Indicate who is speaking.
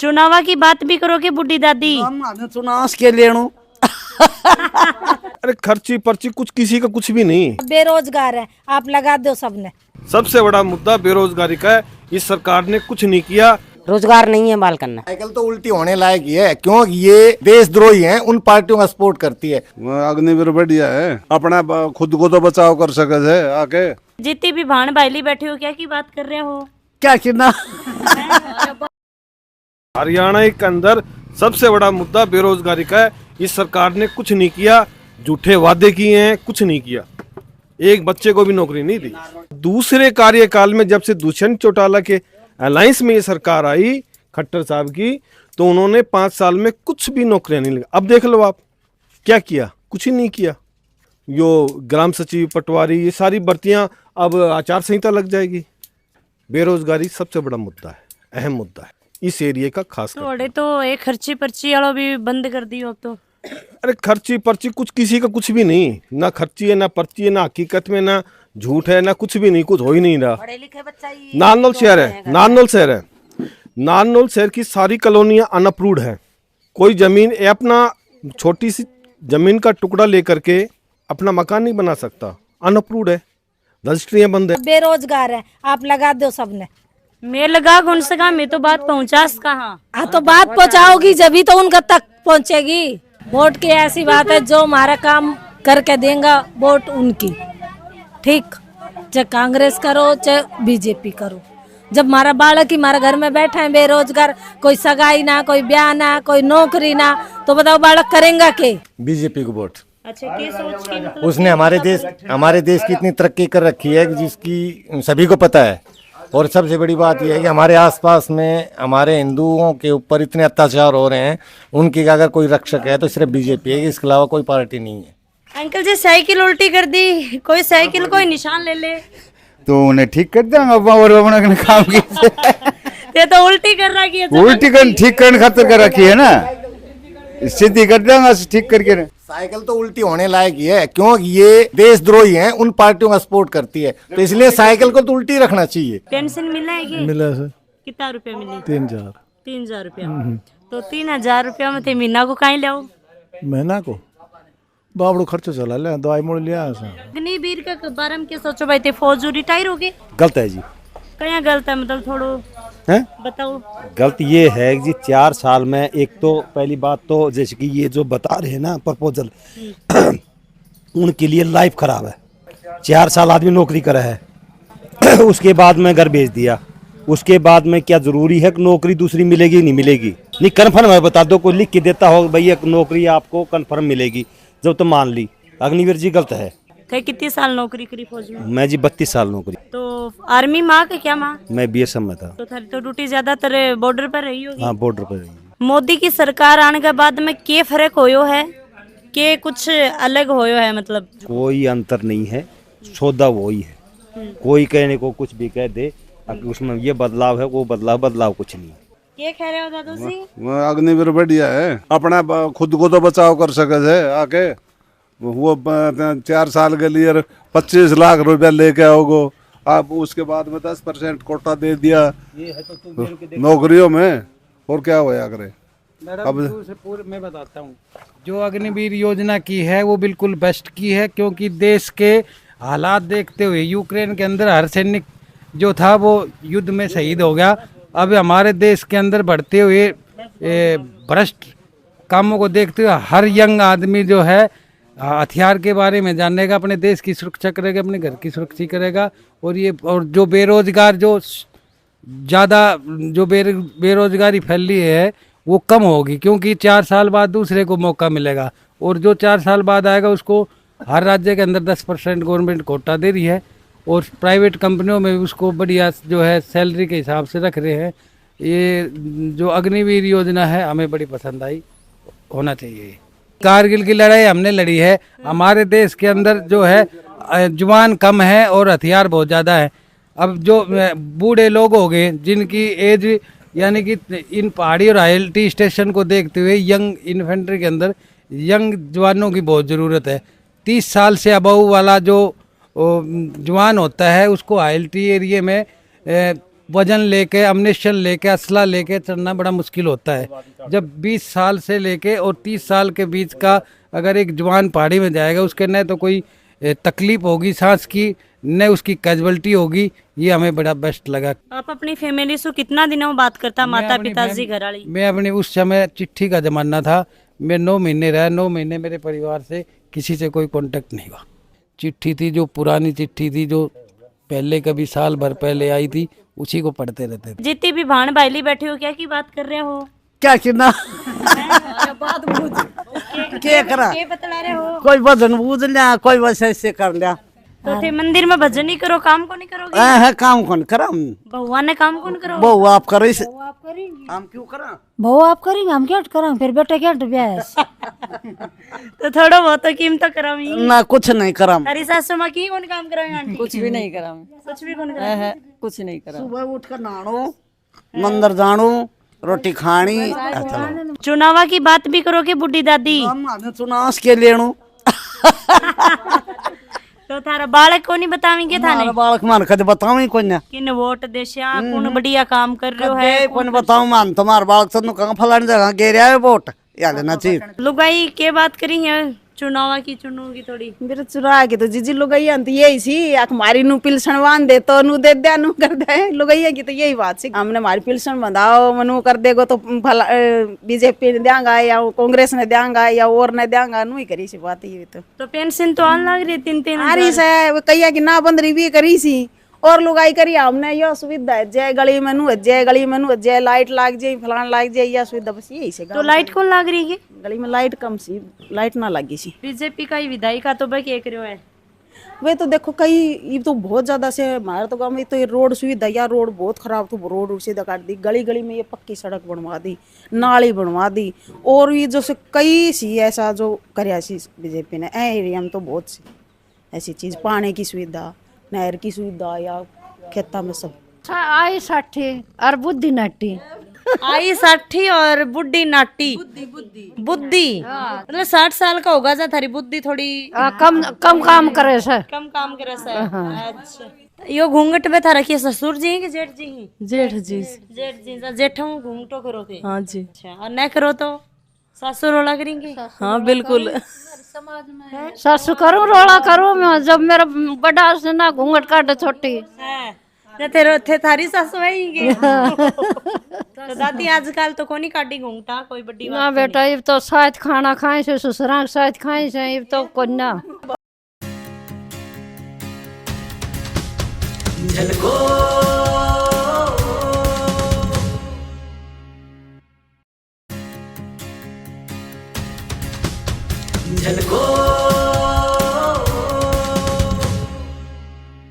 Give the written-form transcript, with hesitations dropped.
Speaker 1: चुनावा की बात भी करोगे बुढ़ी दादी?
Speaker 2: हम चुनाव के लेनो
Speaker 3: अरे खर्ची पर्ची कुछ किसी का कुछ भी नहीं।
Speaker 4: बेरोजगार है, आप लगा दो सबने।
Speaker 3: सबसे बड़ा मुद्दा बेरोजगारी का है। इस सरकार ने कुछ नहीं किया।
Speaker 5: रोजगार नहीं है बाल करना।
Speaker 6: साइकिल तो उल्टी होने लायक ही है, क्योंकि ये देशद्रोही हैं, उन पार्टियों का सपोर्ट करती है।
Speaker 7: अग्निवीर बढ़िया है, अपना खुद को तो बचाव कर सके थे आके।
Speaker 1: जितनी भी भाण भाईली बैठे हो, क्या की बात कर रहे हो?
Speaker 2: क्या करना।
Speaker 3: हरियाणा के अंदर सबसे बड़ा मुद्दा बेरोजगारी का है। इस सरकार ने कुछ नहीं किया, झूठे वादे किए हैं, कुछ नहीं किया, एक बच्चे को भी नौकरी नहीं दी। दूसरे कार्यकाल में जब से दुष्यंत चौटाला के अलायंस में ये सरकार आई खट्टर साहब की, तो उन्होंने 5 साल में कुछ भी नौकरियां नहीं लगा। अब देख लो आप क्या किया, कुछ ही नहीं किया। यो ग्राम सचिव, पटवारी, ये सारी भर्तियां अब आचार संहिता लग जाएगी। बेरोजगारी सबसे बड़ा मुद्दा है, अहम मुद्दा है इस एरिया का खास कर।
Speaker 1: थोड़े तो एक खर्ची पर्ची वालों भी बंद कर दी अब तो।
Speaker 3: अरे खर्ची पर्ची कुछ किसी का कुछ भी नहीं, ना खर्ची है, ना पर्ची है, ना हकीकत में ना झूठ है, ना कुछ भी नहीं, कुछ हो ही नहीं रहा। नारनौल शहर है, नारनौल शहर है, नारनौल शहर की सारी कॉलोनियां अनअप्रूव्ड है। कोई जमीन अपना छोटी सी जमीन का टुकड़ा लेकर के अपना मकान नहीं बना सकता, अनअप्रूव्ड है, रजिस्ट्रियां बंद है।
Speaker 4: बेरोजगार है, आप लगा दो सबने।
Speaker 1: मैं लगा कौन सा, मैं तो बात पहुंचा कहाँ।
Speaker 4: हाँ तो बात पहुंचाओगी जब तो उनका तक पहुंचेगी। वोट की ऐसी बात है, जो हमारा काम करके देगा वोट उनकी, ठीक। चाहे कांग्रेस करो चाहे बीजेपी करो। जब हमारा बालक ही हमारे घर में बैठा है बेरोजगार, कोई सगाई ना, कोई ब्याह ना, कोई नौकरी ना, तो बताओ बालक करेंगे के?
Speaker 6: बीजेपी को वोट।
Speaker 1: अच्छा, क्या सोच के मतलब?
Speaker 6: उसने हमारे देश की इतनी तरक्की कर रखी है कि जिसकी सभी को पता है। और सबसे बड़ी बात यह है कि हमारे आसपास में हमारे हिंदुओं के ऊपर इतने अत्याचार हो रहे हैं, उनकी अगर कोई रक्षक है तो सिर्फ बीजेपी है, इसके अलावा कोई पार्टी नहीं है।
Speaker 1: अंकल जी साइकिल उल्टी कर दी, कोई साइकिल कोई निशान ले ले
Speaker 7: तो उन्हें ठीक कर देंगे और अपना काम की
Speaker 1: ये तो उल्टी कर रहा है।
Speaker 7: उल्टी कर ठीक करने खातिर कर रखी है ना, सीधी कर देंगे ठीक करके।
Speaker 6: साइकिल तो उल्टी होने लायक ही है, क्योंकि ये देशद्रोही हैं, उन पार्टियों का सपोर्ट करती है, तो इसलिए साइकिल को तो उल्टी रखना चाहिए।
Speaker 1: पेंशन मिला है कि?
Speaker 2: मिला सर।
Speaker 1: कितना रुपया मिली?
Speaker 2: 3000।
Speaker 1: 3000 रुपया। तो 3000 रुपया में थे महीना को कहीं लाओ?
Speaker 2: महीना को बाबड़ो खर्चो चला ले, दवाई मोड़ लिया।
Speaker 1: अग्निवीर का बारे में क्या सोचो भाई? थे फौज रिटायर हो गए?
Speaker 8: गलत है जी।
Speaker 1: क्या गलत है मतलब, थोड़ो
Speaker 8: है
Speaker 1: बताओ।
Speaker 8: गलत ये है जी, 4 साल में एक तो पहली बात तो जैसे कि ये जो बता रहे हैं ना प्रपोजल उनके लिए लाइफ खराब है। 4 साल आदमी नौकरी करा है उसके बाद में घर भेज दिया, उसके बाद में क्या जरूरी है कि नौकरी दूसरी मिलेगी नहीं मिलेगी? नहीं कन्फर्म है, बता दो, कोई लिख के देता हो भैया नौकरी आपको कन्फर्म मिलेगी, जब तो मान ली। अग्निवीर जी गलत है।
Speaker 1: थे कितने साल नौकरी करी फौज में?
Speaker 8: मैं जी 32 साल नौकरी।
Speaker 1: तो आर्मी माँ के क्या माँ?
Speaker 8: मैं BSF में था।
Speaker 1: तो थारी तो ड्यूटी ज्यादातर बॉर्डर पर रही होगी।
Speaker 8: हाँ बॉर्डर पर रही।
Speaker 1: मोदी की सरकार आने के बाद में क्या फर्क होयो है, के कुछ अलग होयो है? मतलब
Speaker 8: कोई अंतर नहीं है, सौदा वही है। कोई कहने को कुछ भी कह दे, उसमें ये बदलाव है वो बदलाव कुछ नहीं।
Speaker 1: क्या कह रहे हो दादू जी?
Speaker 7: अग्निवीर बढ़िया है, अपना खुद को तो बचाव कर सके थे आके। वो 4 साल के लिए 25 लाख रुपया लेके आओगे आप, उसके बाद में 10% कोटा दे दिया नौकरियों में, और क्या होया करे? अब
Speaker 9: मैं बताता हूँ, जो अग्निवीर योजना की है वो बिल्कुल बेस्ट की है, क्योंकि देश के हालात देखते हुए यूक्रेन के अंदर हर सैनिक जो था वो युद्ध में शहीद हो गया। अब हमारे देश के अंदर बढ़ते हुए भ्रष्ट कामों को देखते हुए हर यंग आदमी जो है हथियार के बारे में जानेगा, अपने देश की सुरक्षा करेगा, अपने घर की सुरक्षा करेगा। और जो बेरोजगार जो ज़्यादा जो बेरोजगारी फैल रही है वो कम होगी, क्योंकि 4 साल बाद दूसरे को मौका मिलेगा। और जो 4 साल बाद आएगा उसको हर राज्य के अंदर 10% गवर्नमेंट कोटा दे रही है, और प्राइवेट कंपनियों में उसको बढ़िया जो है सैलरी के हिसाब से रख रहे हैं। ये जो अग्निवीर योजना है हमें बड़ी पसंद आई, होना चाहिए। कारगिल की लड़ाई हमने लड़ी है, हमारे देश के अंदर जो है जुबान कम है और हथियार बहुत ज़्यादा है। अब जो बूढ़े लोग हो गए जिनकी एज, यानी कि इन पहाड़ी और ILT स्टेशन को देखते हुए यंग इन्फेंट्री के अंदर यंग जवानों की बहुत ज़रूरत है। 30 साल से अबव वाला जो जवान होता है उसको ILT एरिया में वजन लेके, अम्नेशन लेके, असला लेके चढ़ना बड़ा मुश्किल होता है। जब 20 साल से लेके और 30 साल के बीच का अगर एक जवान पहाड़ी में जाएगा, उसके न तो कोई तकलीफ होगी सांस की, न उसकी कैजुअलिटी होगी, ये हमें बड़ा बेस्ट लगा।
Speaker 1: आप अपनी फैमिली से कितना दिनों बात करता, माता पिताजी घर वाली?
Speaker 9: मैं अपनी, उस समय चिट्ठी का जमाना था, मैं 9 महीने रहा, 9 महीने मेरे परिवार से किसी से कोई कांटेक्ट नहीं हुआ। चिट्ठी थी जो पुरानी चिट्ठी थी, जो पहले कभी साल भर पहले आई थी, उसी को पढ़ते रहते थे।
Speaker 1: जितनी भी भाण भाईली बैठे हो, क्या की बात कर रहे हो?
Speaker 10: क्या करना क्या करा,
Speaker 1: क्या बतला रहे हो?
Speaker 10: कोई भजन बूझ लिया, कोई बस ऐसे कर लिया।
Speaker 1: तो थे मंदिर में भजन नहीं करो, काम को नहीं करोगे?
Speaker 10: है काम कौन करा?
Speaker 1: बहुआ ने काम कौन करो?
Speaker 10: बहु आप करो, हम क्यों करा?
Speaker 4: बहु आप करेंगे, हम क्या करेंगे? फिर बेटा क्या ब्यास
Speaker 1: तो थोड़ा बहुत तो कीमत करावी
Speaker 10: ना, कुछ नहीं करा।
Speaker 1: हरी सासू माँ की कौन काम करावे आंटी?
Speaker 11: कुछ भी नहीं करा,
Speaker 1: कुछ भी कौन करावे?
Speaker 11: कुछ नहीं करा।
Speaker 10: सुबह उठ कर नहानो, मंदिर जानो, रोटी खानी।
Speaker 1: चुनावा की बात भी करोगे बुढ़ी दादी?
Speaker 10: हम चुनाव के लेनो
Speaker 1: तो थारा बालक को नहीं बतावेंगे थाने?
Speaker 10: बालक मान कद बताऊं कोई ना,
Speaker 1: किन वोट देशिया, कौन बढ़िया काम कर रहे हो है?
Speaker 10: कौन बताऊं मान, तुम्हारा बालक तो कहाँ फलानी जगह गे रहा है वोट, याद लेना चाहिए।
Speaker 1: लुगाई के बात करी है चुनावा की, चुनूगी थोड़ी
Speaker 11: मेरे चुरा के तो जीजी लुगाइया तो यही सी, हमारी नु पिलसन बांध दे तो नु दे दे, नु कर दे। लुगाइया की तो यही बात सी, हमने हमारी पिलसन बंधाओ, मनु कर देगो तो भला बीजेपी ने देंगा या कांग्रेस ने देंगा या और ने देंगा, नु ही करी सी बात ये। तो
Speaker 1: पेंशन तो आन लग रही 3-3
Speaker 11: आ रही से, वो कहिया की ना बंदरी भी करी सी और लुगाई करी हमने, यो सुविधा है जय गली में नु, जय गली में नु, जय लाइट लाग जाए, फलान लाग जाए, या सुविधा बस यही से।
Speaker 1: तो लाइट कौन लाग रही है?
Speaker 11: गली में लाइट कम सी, लाइट ना लगी सी।
Speaker 1: बीजेपी का ही विधायिका तो भाई एक रहे है
Speaker 11: वे तो देखो कई, ये तो बहुत ज्यादा से हमारे तो गाँव में तो ये रोड सुविधा, या रोड बहुत खराब तो रोड सीधा काट दी, गली गली में ये पक्की सड़क बनवा दी, नाली बनवा दी, और ये जो से कई सी ऐसा जो करया सी बीजेपी ने एरिया में तो बहुत सी ऐसी चीज, पानी की सुविधा, नहर की सुविधा, या खेता में सब।
Speaker 4: आई 60 और बुद्धि नाटी
Speaker 1: आई 60 और बुढ़ी नाटी। बुद्धि मतलब 60 साल का होगा जा, थारी बुद्धि थोड़ी
Speaker 4: कम काम करे सर,
Speaker 1: कम काम करे सर। अच्छा, यो घूंघट में था रखिए ससुर जी कि जेठ जी ही?
Speaker 11: जेठ जी।
Speaker 1: जेठ जी जेठों घूंघटो करो थे?
Speaker 11: हाँ जी।
Speaker 1: अच्छा, और न करो तो सासू रोला करेंगे?
Speaker 11: हाँ बिल्कुल।
Speaker 4: सासू करूँ रोला करूँ मैं, जब मेरा बड़ा से ना घूंघट काटे छोटी
Speaker 1: थे थारी सासू है ही तो दादी आजकल तो कोनी काटी घूंघटा, कोई बड़ी बात
Speaker 4: ना बेटा, ये तो साथ खाना खाए से, ससुरा के साथ खाए से, ये तो कोई ना।
Speaker 12: झलको